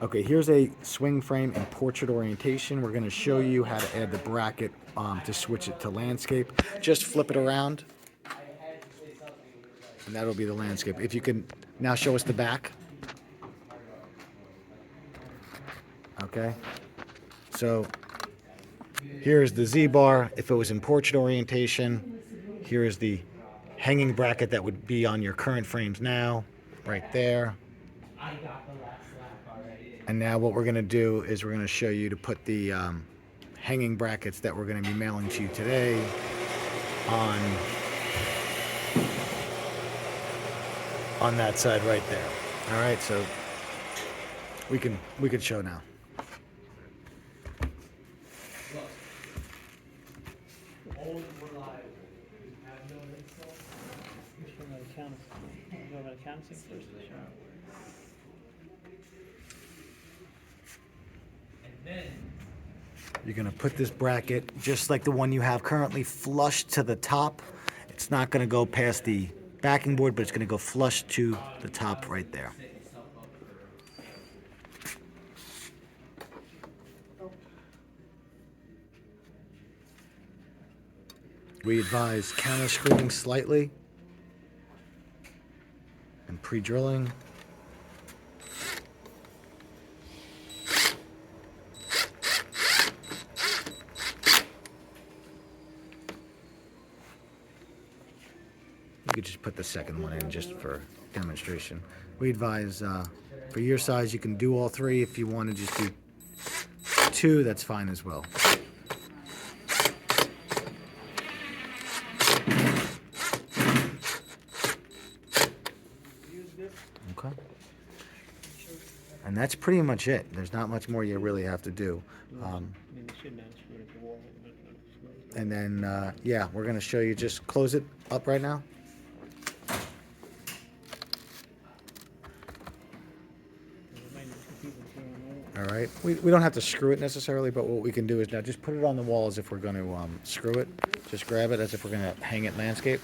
Okay, here's a swing frame in portrait orientation. We're going to show you how to add the bracket to switch it to landscape. Just flip it around, and that'll be the landscape. If you can now show us the back. Okay, so here's the Z-bar. If it was in portrait orientation, here is the hanging bracket that would be on your current frames now, right there. And now what we're going to do is we're going to show you to put the hanging brackets that we're going to be mailing to you today on that side right there. All right, so we can show now. You're going to put this bracket, just like the one you have currently, flush to the top. It's not going to go past the backing board, but it's going to go flush to the top right there. We advise counter screwing slightly and pre-drilling. You could just put the second one in just for demonstration. We advise for your size you can do all three. If you want to just do two, that's fine as well. Okay. And that's pretty much it. There's not much more you really have to do. And then, yeah, we're going to show you. Just close it up right now. All right. We don't have to screw it necessarily, but what we can do is now just put it on the wall as if we're going to screw it. Just grab it as if we're going to hang it landscape.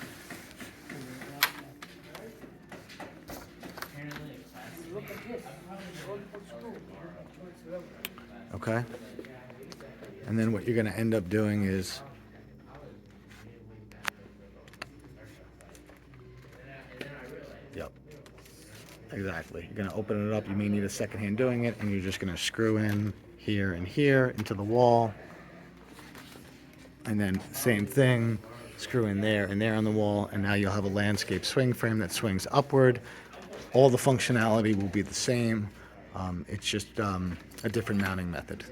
Okay. And then what you're going to end up doing is yep. Exactly. You're going to open it up. You may need a second hand doing it, and you're just going to screw in here and here into the wall. And then same thing, screw in there and there on the wall, and now you'll have a landscape swing frame that swings upward. All the functionality will be the same. It's just a different mounting method.